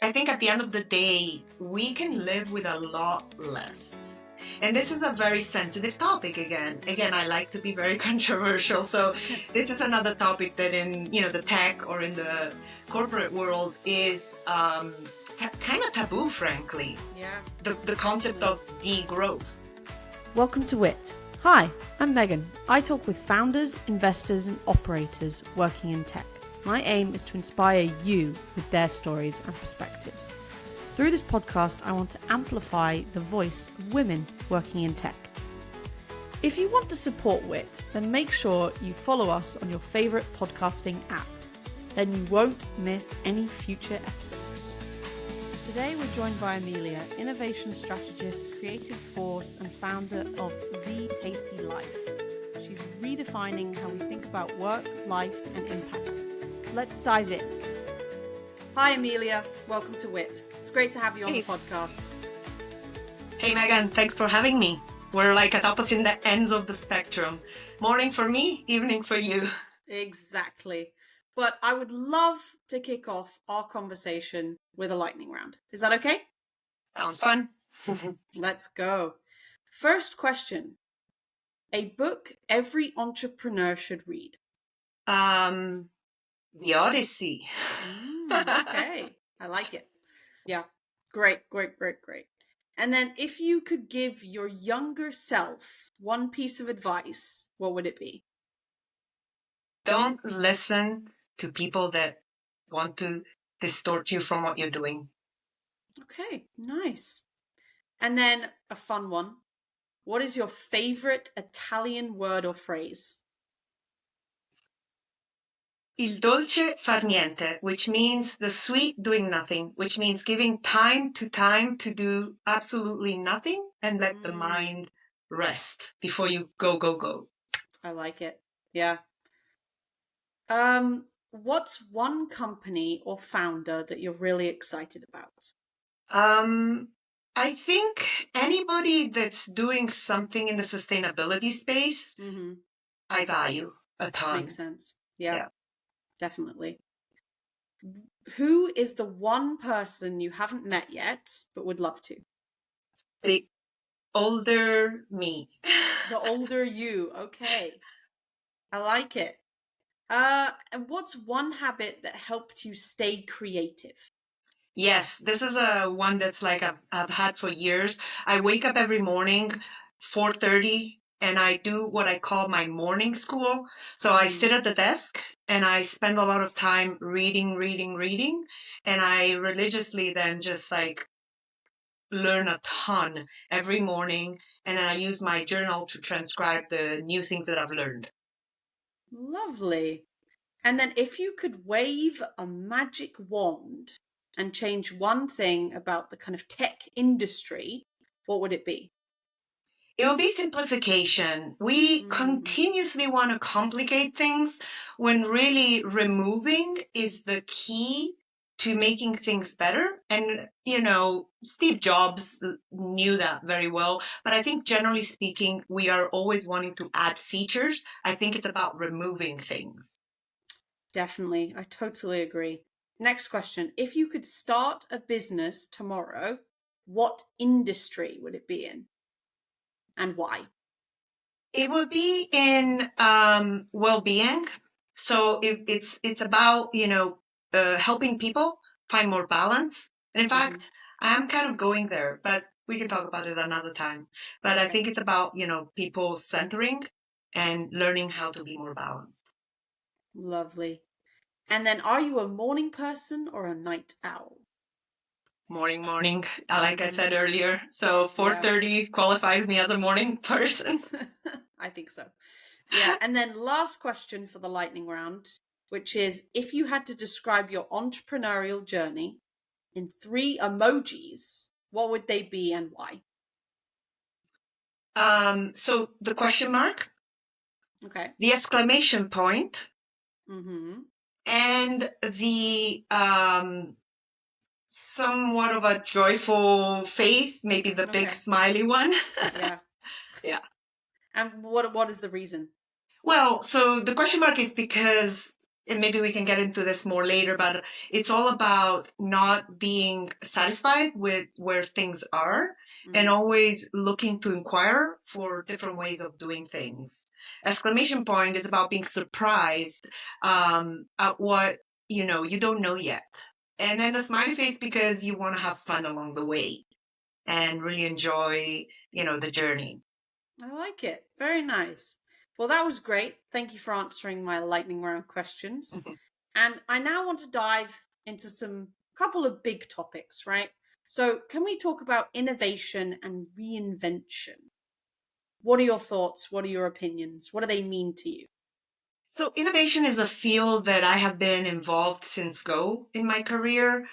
I think at the end of the day, we can live with a lot less. And this is a very sensitive topic again. Again, I like to be very controversial. So this is another topic that in, the tech or in the corporate world is kind of taboo, frankly. Yeah. The concept of degrowth. Welcome to WITT. Hi, I'm Megan. I talk with founders, investors, and operators working in tech. My aim is to inspire you with their stories and perspectives. Through this podcast, I want to amplify the voice of women working in tech. If you want to support WITT, then make sure you follow us on your favourite podcasting app. Then you won't miss any future episodes. Today we're joined by Amelia, innovation strategist, creative force, and founder of Z Tasty Life. She's redefining how we think about work, life, and impact. Let's dive in. Hi, Amelia. Welcome to WITT. It's great to have you on the podcast. Hey, Megan. Thanks for having me. We're like at opposite ends of the spectrum. Morning for me, evening for you. Exactly. But I would love to kick off our conversation with a lightning round. Is that okay? Sounds fun. Let's go. First question. A book every entrepreneur should read. The Odyssey. Okay. I like it. Yeah. Great. And then if you could give your younger self one piece of advice, what would it be? Don't listen to people that want to distort you from what you're doing. Okay, nice. And then a fun one. What is your favorite Italian word or phrase? Il dolce far niente, which means the sweet doing nothing, which means giving time to do absolutely nothing and let the mind rest before you go. I like it. Yeah. What's one company or founder that you're really excited about? I think anybody that's doing something in the sustainability space, I value a ton. Makes sense. Yeah. Definitely. Who is the one person you haven't met yet but would love to? The older me. The older you. Okay. I like it. And what's one habit that helped you stay creative? Yes, this is a one that's like I've had for years. I wake up every morning, 4:30, and I do what I call my morning school. So I sit at the desk and I spend a lot of time reading, and I religiously then just like learn a ton every morning, and then I use my journal to transcribe the new things that I've learned. Lovely. And then if you could wave a magic wand and change one thing about the kind of tech industry, what would it be? It will be simplification. We continuously want to complicate things when really removing is the key to making things better. And, Steve Jobs knew that very well. But I think generally speaking, we are always wanting to add features. I think it's about removing things. Definitely. I totally agree. Next question. If you could start a business tomorrow, what industry would it be in? And why? It would be in well-being. So it's about, helping people find more balance. And in fact, I'm kind of going there, but we can talk about it another time. But I think it's about, people centering and learning how to be more balanced. Lovely. And then are you a morning person or a night owl? Morning. Like I said earlier. So 4:30 qualifies me as a morning person. I think so. Yeah. And then last question for the lightning round, which is if you had to describe your entrepreneurial journey in 3 emojis, what would they be and why? So the question mark. Okay. The exclamation point. And the somewhat of a joyful face, maybe the big smiley one. Yeah. And what is the reason? Well, so the question mark is because and maybe we can get into this more later, but it's all about not being satisfied with where things are and always looking to inquire for different ways of doing things. Exclamation point is about being surprised at what you don't know yet. And then the smiley face because you want to have fun along the way and really enjoy, the journey. I like it. Very nice. Well, that was great. Thank you for answering my lightning round questions. And I now want to dive into some couple of big topics, right? So, can we talk about innovation and reinvention? What are your thoughts? What are your opinions? What do they mean to you? So innovation is a field that I have been involved since go in my career,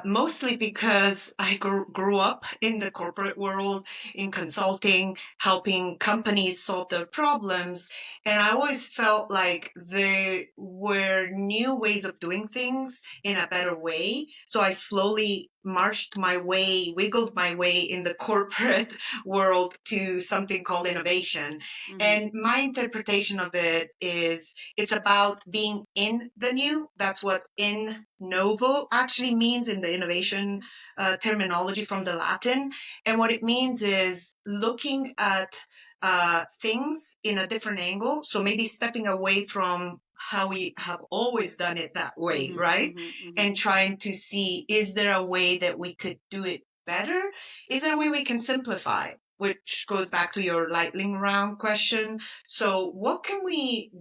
mostly because I grew up in the corporate world, in consulting, helping companies solve their problems. And I always felt like there were new ways of doing things in a better way. So I slowly marched my way, wiggled my way in the corporate world to something called innovation. And my interpretation of it is it's about being in the new. That's what in novo actually means in the innovation terminology from the Latin. And what it means is looking at things in a different angle. So maybe stepping away from how we have always done it that way, right? And trying to see, is there a way that we could do it better? Is there a way we can simplify? Which goes back to your lightning round question. So, what can we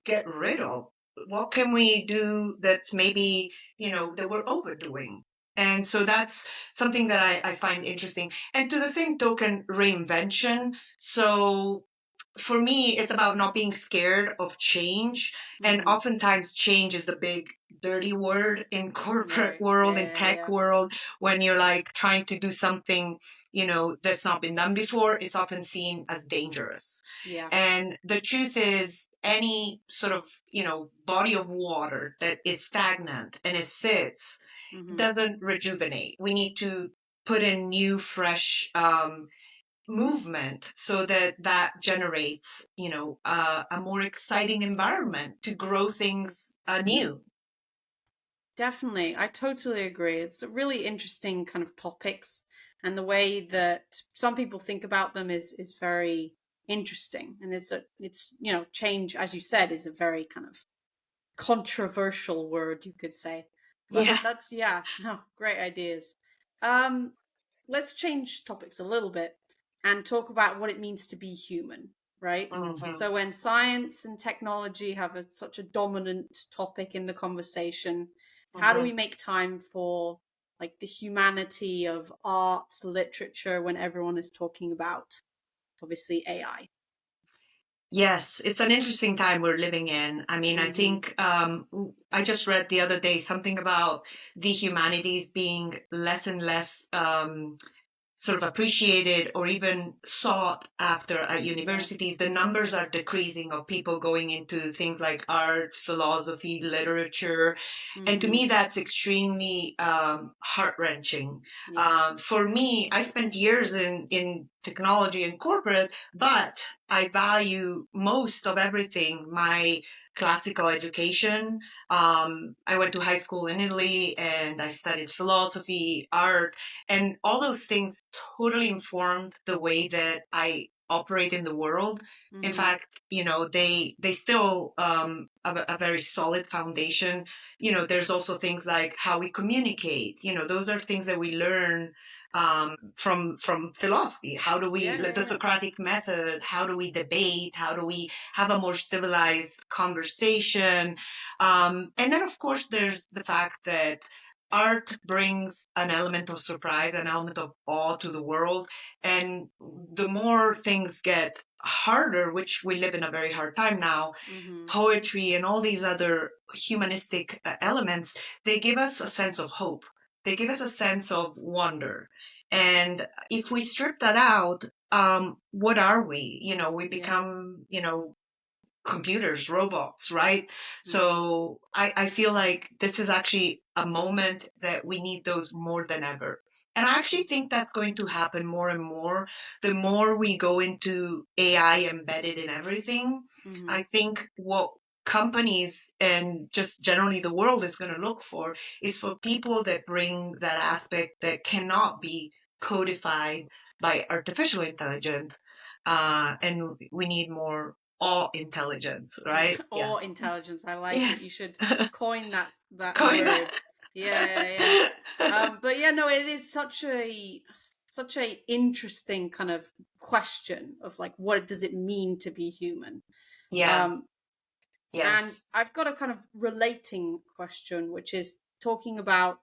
get rid of? What can we do that's maybe, that we're overdoing? And so that's something that I find interesting. And to the same token, reinvention. So for me, it's about not being scared of change. And oftentimes change is the big dirty word in corporate Right. world, in Yeah, tech yeah, world, when you're like trying to do something, that's not been done before, it's often seen as dangerous. yeah. And the truth is any sort of, body of water that is stagnant and it sits doesn't rejuvenate. We need to put in new, fresh, movement so that generates a more exciting environment to grow things anew. Definitely. I totally agree. It's a really interesting kind of topics, and the way that some people think about them is very interesting. And it's change, as you said, is a very kind of controversial word, you could say. But Yeah. that's, yeah, no, great ideas. Um, let's change topics a little bit and talk about what it means to be human, right? Hmm. So when science and technology have such a dominant topic in the conversation, how do Hmm. we make time for like the humanity of art, literature when everyone is talking about obviously AI? Yes, it's an interesting time we're living in. I mean, I Mm-hmm. think I just read the other day something about the humanities being less and less sort of appreciated or even sought after at Yeah. universities. The numbers are decreasing of people going into things like art, philosophy, literature. And to Mm-hmm. me, that's extremely heart wrenching. Yeah. For me, I spent years in technology and corporate, but I value most of everything my classical education. I went to high school in Italy and I studied philosophy, art, and all those things totally informed the way that I operate in the world. In Mm-hmm. fact, they still have a very solid foundation. There's also things like how we communicate. Those are things that we learn from philosophy. How do we Yeah, the yeah, Socratic method? How do we debate? How do we have a more civilized conversation? And then, of course, there's the fact that art brings an element of surprise, an element of awe to the world. And the more things get harder, which we live in a very hard time now, yeah. Mm-hmm. poetry and all these other humanistic elements, they give us a sense of hope. They give us a sense of wonder. And if we strip that out, what are we? We Yeah. become, computers, robots, right? Mm-hmm. So I feel like this is actually a moment that we need those more than ever. And I actually think that's going to happen more and more. The more we go into AI embedded in everything, Mm-hmm. I think what companies and just generally the world is going to look for is for people that bring that aspect that cannot be codified by artificial intelligence. And we need more all intelligence, right? Or Yes. intelligence. I like it. You Yes. should coin that Coin word. Yeah. that. But yeah, no, it is such a interesting kind of question of like, what does it mean to be human? Yes. Um, and Yes. I've got a kind of relating question, which is talking about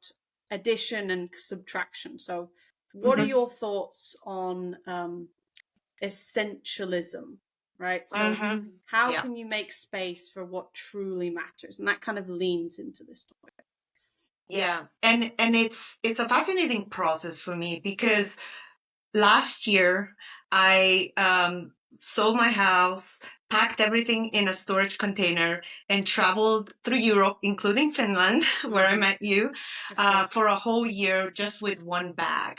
addition and subtraction. So, what are Hmm. your thoughts on essentialism? Right. So, Hmm. how Yeah. can you make space for what truly matters? And that kind of leans into this topic. Yeah. And it's a fascinating process for me because last year, I sold my house, packed everything in a storage container, and traveled through Europe, including Finland, where I Mm-hmm. met you, Of course. for a whole year just with one bag.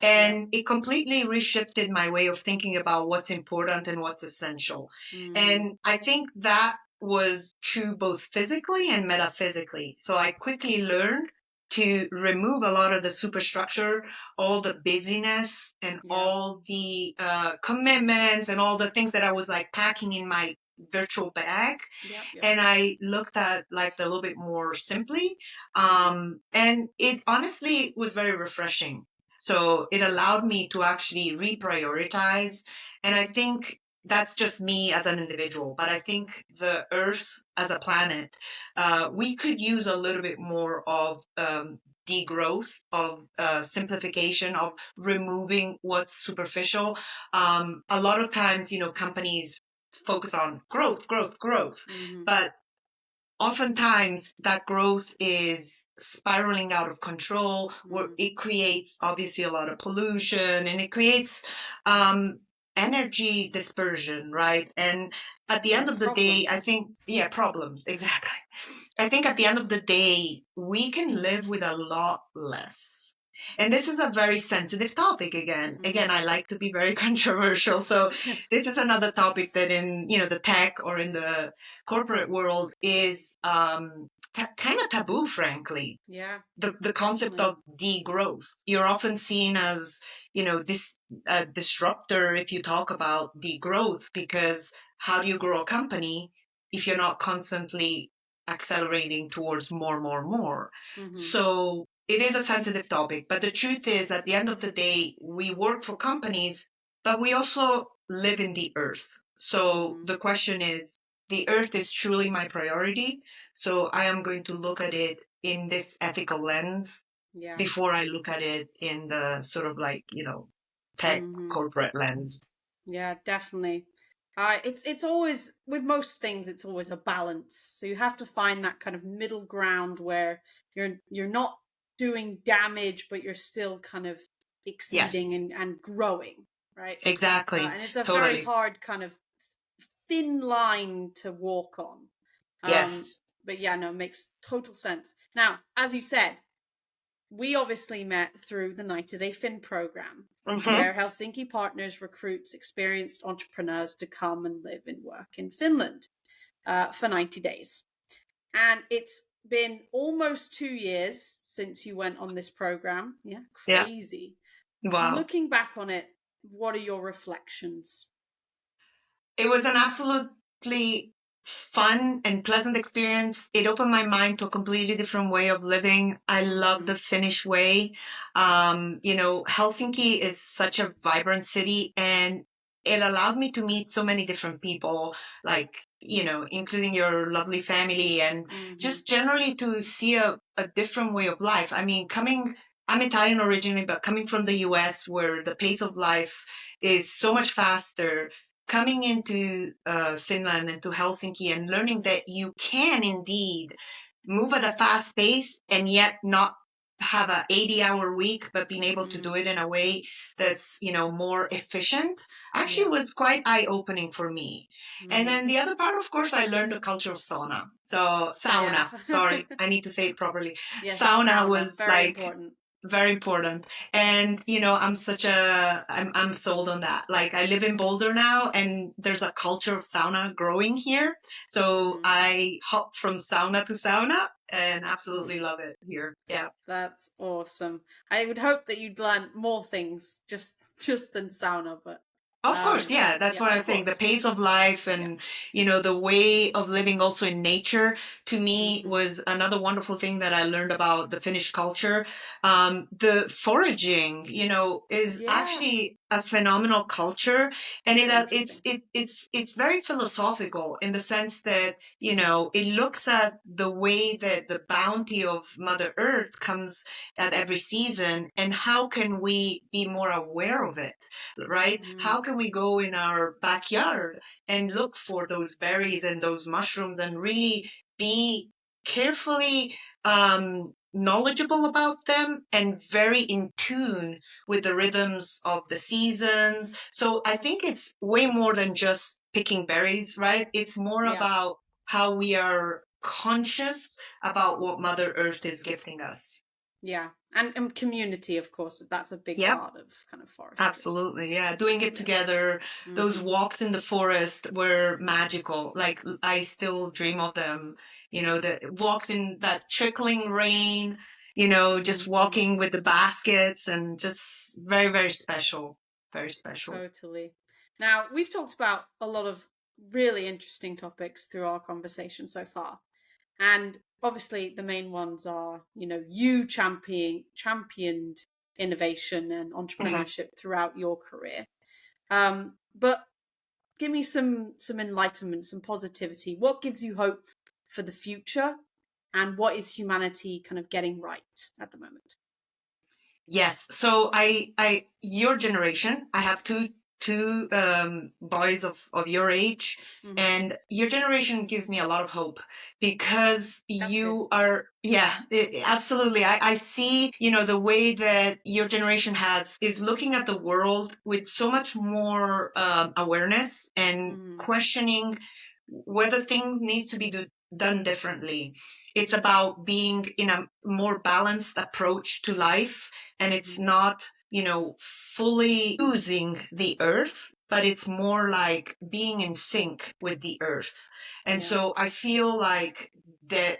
Yeah. And it completely reshifted my way of thinking about what's important and what's essential. Mm-hmm. And I think that was true both physically and metaphysically. So I quickly learned to remove a lot of the superstructure, all the busyness and Yeah. all the commitments and all the things that I was like packing in my virtual bag. Yep. And I looked at life a little bit more simply. And it honestly was very refreshing. So it allowed me to actually reprioritize. And I think that's just me as an individual, but I think the Earth as a planet, we could use a little bit more of degrowth, of simplification, of removing what's superficial. A lot of times, companies focus on growth, growth, growth, Mm-hmm. but oftentimes that growth is spiraling out of control, where Mm-hmm. it creates obviously a lot of pollution and it creates um, energy dispersion, right? And at the Yeah. end of the day, I Problems. think, yeah, problems, exactly. I think at the end of the day, we can live with a lot less. And this is a Yes. very sensitive topic again. Mm-hmm. Again, I like to be very controversial. So this is another topic that in, the tech or in the corporate world is kind of taboo, frankly. Yeah. The concept Definitely. of degrowth. You're often seen as, this disruptor if you talk about degrowth, because how do you grow a company if you're not constantly accelerating towards more, more, more? Mm-hmm. So it is a sensitive topic, but the truth is, at the end of the day, we work for companies, but we also live in the earth. So Mm-hmm. the question is, the earth is truly my priority. So I am going to look at it in this ethical lens Yeah. before I look at it in the sort of like, tech Mm-hmm. corporate lens. Yeah, definitely. It's always with most things. It's always a balance. So you have to find that kind of middle ground where you're not doing damage, but you're still kind of exceeding Yes, and growing, right? exactly. And it's a very Totally. hard kind of thin line to walk on. Um, Yes. but yeah, no, it makes total sense. Now, as you said, we obviously met through the 90-Day Fin program, Hmm. where Helsinki Partners recruits experienced entrepreneurs to come and live and work in Finland for 90 days. And it's been almost 2 years since you went on this program. Yeah, Yeah. crazy. Wow. Looking back on it, what are your reflections? It was an absolutely fun and pleasant experience. It opened my mind to a completely different way of living. I love Mm-hmm. the Finnish way. Helsinki is such a vibrant city, and it allowed me to meet so many different people, like, including your lovely family, and Mm-hmm. just generally to see a different way of life. I mean, I'm Italian originally, but coming from the US, where the pace of life is so much faster, coming into Finland and to Helsinki and learning that you can indeed move at a fast pace and yet not have a 80-hour week, but being able to do Mm. it in a way that's, more efficient, actually Yeah. was quite eye-opening for me. And Mm. then the other part, of course, I learned the culture of sauna. So Yeah. sauna, sorry, I need to say it properly. Yes, Sauna sauna, was very like, important. Very important. And I'm sold on that. Like I live in Boulder now and there's a culture of sauna growing here. So Mm. I hop from sauna to sauna and absolutely love it here. Yeah. That's awesome. I would hope that you'd learn more things just than sauna, but Of course, yeah, that's yeah, what I of was saying. The course. pace of life Yeah. and, the way of living also in nature to me Hmm. was another wonderful thing that I learned about the Finnish culture. The foraging, is Yeah. actually a phenomenal culture, and Very interesting. it's very philosophical in the sense that, it looks at the way that the bounty of Mother Earth comes at every season, and how can we be more aware of it, right? Hmm. How can we go in our backyard and look for those berries and those mushrooms and really be carefully knowledgeable about them and very in tune with the rhythms of the seasons? So I think it's way more than just picking berries, right? It's more Yeah. about how we are conscious about what Mother Earth is gifting us. Yeah. And community, of course, that's a big Yep. part of kind of forestry. Absolutely, yeah. Doing it Yeah. together. Those Hmm. walks in the forest were magical. Like I still dream of them. The walks in that trickling rain, just Hmm. walking with the baskets and just very, very special. Very special. Totally. Now, we've talked about a lot of really interesting topics through our conversation so far. And obviously the main ones are, you championed innovation and Mhm. entrepreneurship throughout your career. But give me some enlightenment, some positivity. What gives you hope for the future? And what is humanity kind of getting right at the moment? Yes. So your generation, I have two boys of your age, Hmm. and your generation gives me a lot of hope because That's good. you are, yeah, absolutely. I see, the way that your generation is looking at the world with so much more awareness and Hmm. questioning whether things need to be done differently. It's about being in a more balanced approach to life, and it's Hmm. not, fully using the earth, but it's more like being in sync with the earth. And Yeah. so I feel like that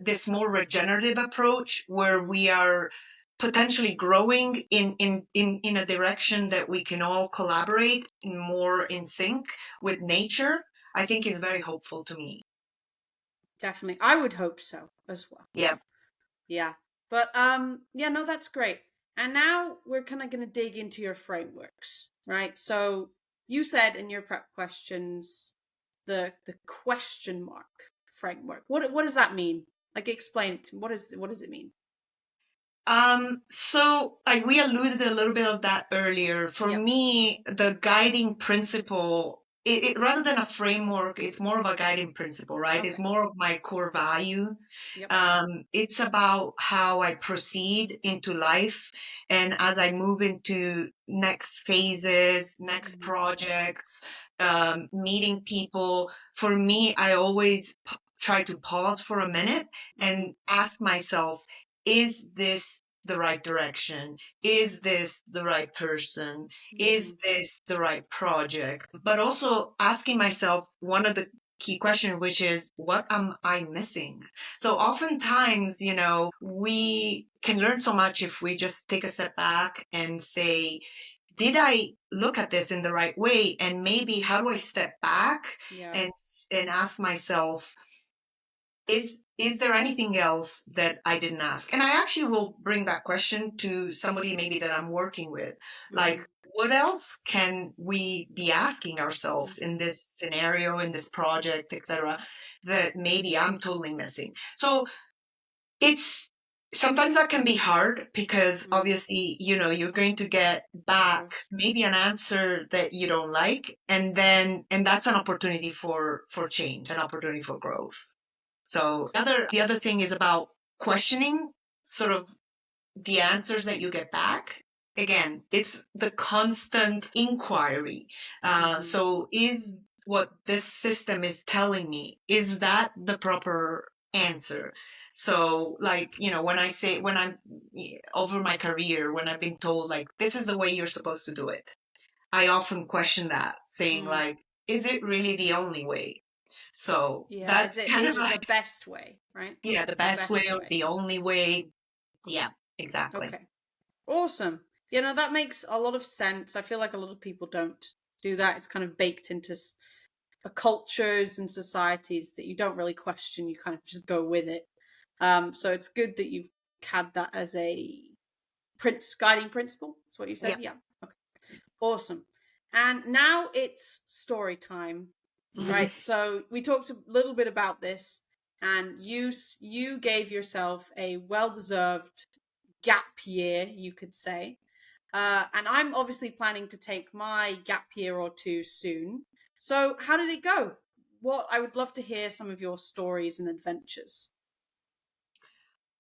this more regenerative approach where Hmm. we are potentially growing in a direction that we can all collaborate in more in sync with nature, I think is very hopeful to me. Definitely. I would hope so as well. Yeah. Yeah. But yeah, no, that's great. And now we're kind of going to dig into your frameworks, right? So you said in your prep questions the question mark framework. What does that mean? Like explain it to me. What does it mean? So we alluded a little bit of that earlier. For Yep. me, the guiding principle, rather than a framework, it's more of a guiding principle, right? It's Okay. more of my core value. Yep. It's about how I proceed into life. And as I move into next phases, next Hmm. projects, meeting people, for me, I always try to pause for a minute Hmm. and ask myself, is this the right direction? Is this the right person? Is Hmm. this the right project? But also asking myself one of the key questions, which is, what am I missing? So oftentimes, we can learn so much if we just take a step back and say, did I look at this in the right way? And maybe how do I step back Yeah. and and ask myself, is there anything else that I didn't ask? And I actually will bring that question to somebody maybe that I'm working with. Like, Hmm. what else can we be asking ourselves in Hmm. this scenario, in this project, etc., that maybe I'm totally missing? So it's sometimes that can be hard because Hmm. obviously, you're going to get Of back course. maybe an answer that you don't like, and that's an opportunity for change, an opportunity for growth. So the other thing is about questioning sort of the answers that you get back. Again, it's the constant inquiry. Hmm. So is what this system is telling me, is that the proper answer. So like, when I'm over my career, when I've been told like, this is the way you're supposed to do it, I often question that, saying Mm. like, is it really the only way? So Yeah. that's kind Is of it the like, best way, right? yeah, the The best way best or way. the only way. Yeah, exactly. Okay. Awesome. You know, that makes a lot of sense. I feel like a lot of people don't do that. It's kind of baked into cultures and societies that you don't really question. You kind of just go with it. So it's good that you've had that as a guiding principle. That's what you said? Yeah. Yeah. Okay. Awesome. And now it's story time, right? So we talked a little bit about this, and you gave yourself a well-deserved gap year, you could say. And I'm obviously planning to take my gap year or two soon. So how did it go? What I would love to hear some of your stories and adventures.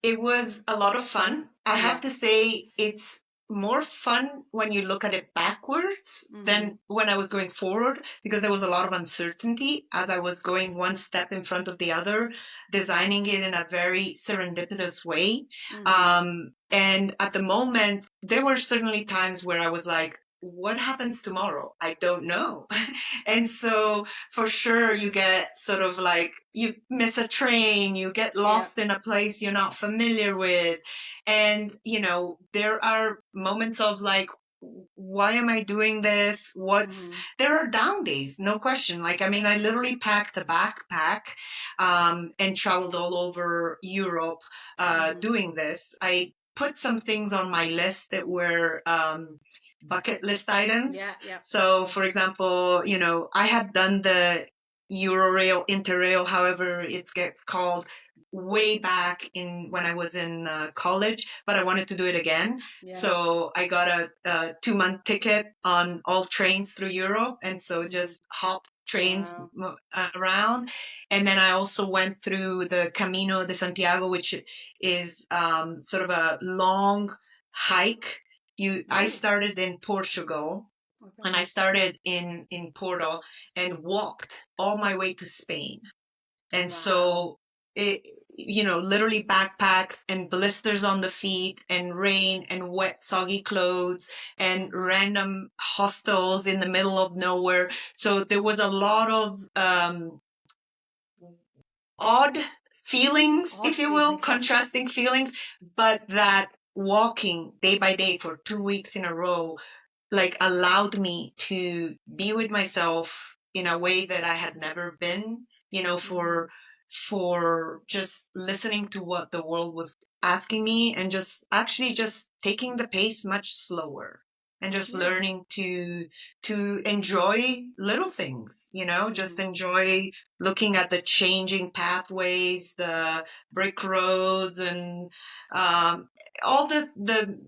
It was a lot of fun. I have Yeah. to say, it's more fun when you look at it backwards Mm-hmm. than when I was going forward, because there was a lot of uncertainty as I was going one step in front of the other, designing it in a very serendipitous way. Mm-hmm. And at the moment, there were certainly times where I was like, what happens tomorrow? I don't know. And so for sure you get sort of like, you miss a train, you get Yeah. lost in a place you're not familiar with. And, there are moments of like, why am I doing this? Mm-hmm. There are down days, no question. Like, I mean, Of I course. literally packed a backpack, and traveled all over Europe, Mm-hmm. doing this. I put some things on my list that were, bucket list items. Yeah, yeah, of So, for course. example, I had done the Eurorail, Interrail, however it gets called, way back in when I was in college, but I wanted to do it again. Yeah. So I got a 2-month ticket on all trains through Europe, and so Mm-hmm. just hopped trains Wow. around. And then I also went through the Camino de Santiago, which is sort of a long hike. I Ooh. started in Portugal, Okay. and I started in Porto and walked all my way to Spain. And Wow. so it, literally backpacks and blisters on the feet and rain and wet, soggy clothes and Mm-hmm. random hostels in the middle of nowhere. So there was a lot of odd feelings, Odd if you will, feeling. Yeah. contrasting feelings, but that walking day by day for 2 weeks in a row like allowed me to be with myself in a way that I had never been, Mm-hmm. for just listening to what the world was asking me, and just actually just taking the pace much slower, and just Yeah. learning to enjoy little things, just Mm-hmm. enjoy looking at the changing pathways, the brick roads, and um, all the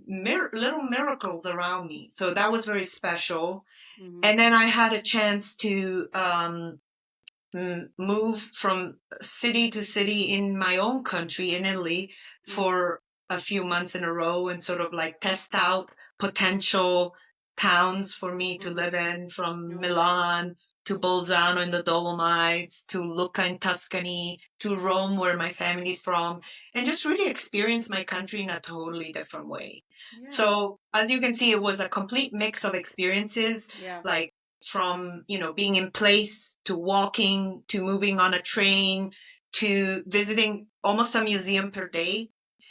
little miracles around me. So that was very special. Mm-hmm. And then I had a chance to move from city to city in my own country in Italy Mm-hmm. for a few months in a row, and sort of like test out potential towns for me to Mm-hmm. live in, from Oh, nice. Milan to Bolzano in the Dolomites to Lucca in Tuscany to Rome where my family's from, and just really experience my country in a totally different way. Yeah. So as you can see, it was a complete mix of experiences, Yeah. like from being in place to walking to moving on a train to visiting almost a museum per day.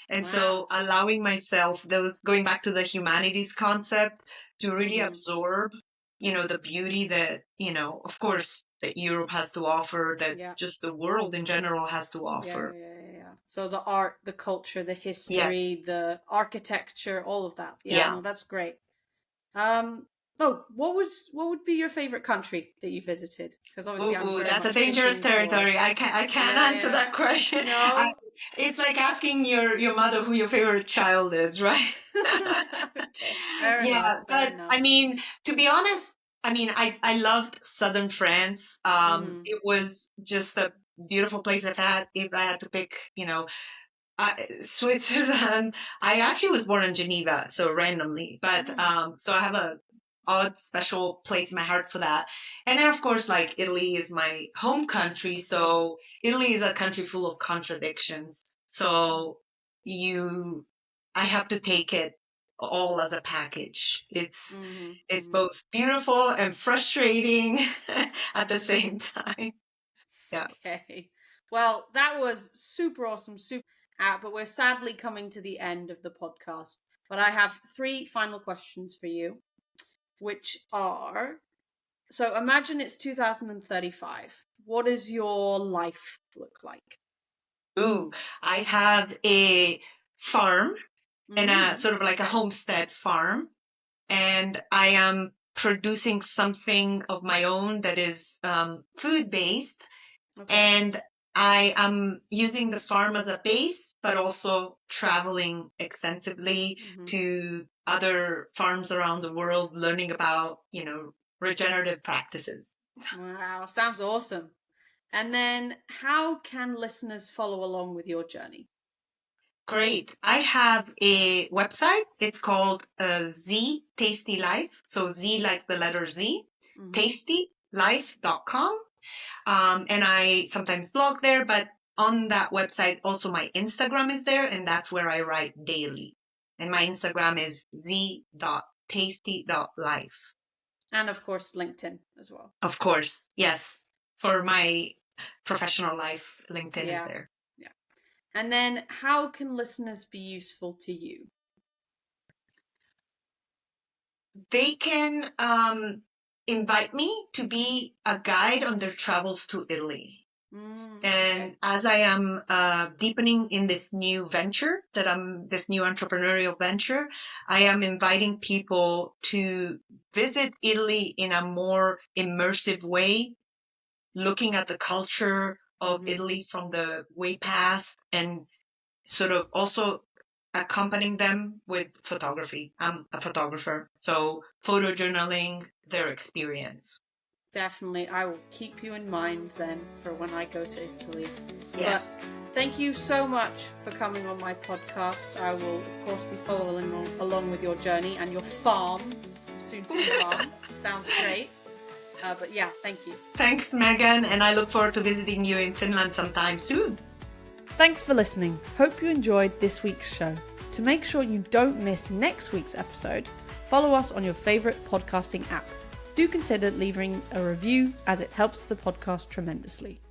And Wow. so allowing myself those, going back to the humanities concept, to really Mm-hmm. absorb the beauty that of course that Europe has to offer, that Yeah. just the world in general has to Yeah, offer. yeah, yeah, yeah. So the art, the culture, the Yes. history, the architecture, all of that. Yeah, Yeah. no, that's great. What would be your favorite country that you visited? Because obviously I'm Ooh, very that's a much dangerous fishing for. territory. I can't Yeah, answer yeah. that question. I, No. it's like asking your mother who your favorite child is, right? Okay, fair enough, Yeah, fair but enough. I mean, to be honest, I mean, I loved southern France. Mm-hmm. It was just a beautiful place. If I had to pick, Switzerland. I actually was born in Geneva, so randomly, but Mm. so I have a odd, special place in my heart for that. And then, of course, like Italy is my home country. So Italy is a country full of contradictions. So I have to take it all as a package. It's both beautiful and frustrating at the same time. Yeah. Okay. Well, that was super awesome, but we're sadly coming to the end of the podcast. But I have 3 final questions for you, which are, so imagine it's 2035. What does your life look like? Ooh, I have a farm and a sort of like a Okay. homestead farm, and I am producing something of my own that is food based. Okay. And I am using the farm as a base, but also traveling extensively to other farms around the world, learning about, regenerative practices. Wow, sounds awesome. And then how can listeners follow along with your journey? Great. I have a website. It's called Z Tasty Life. So Z like the letter Z, tastylife.com. And I sometimes blog there, but on that website, also my Instagram is there, and that's where I write daily. And my Instagram is z.tasty.life. And of course, LinkedIn as well. Of course, yes. For my professional life, LinkedIn is there. Yeah. And then how can listeners be useful to you? They can invite me to be a guide on their travels to Italy. And as I am deepening in this new venture, this new entrepreneurial venture, I am inviting people to visit Italy in a more immersive way, looking at the culture of Italy from the way past, and sort of also accompanying them with photography. I'm a photographer, so photojournaling their experience. Definitely. I will keep you in mind then for when I go to Italy. Yes. But thank you so much for coming on my podcast. I will, of course, be following along with your journey and your farm, soon to be farm. Sounds great. But yeah, thank you. Thanks, Megan, and I look forward to visiting you in Finland sometime soon. Thanks for listening. Hope you enjoyed this week's show. To make sure you don't miss next week's episode, follow us on your favourite podcasting app. Do consider leaving a review as it helps the podcast tremendously.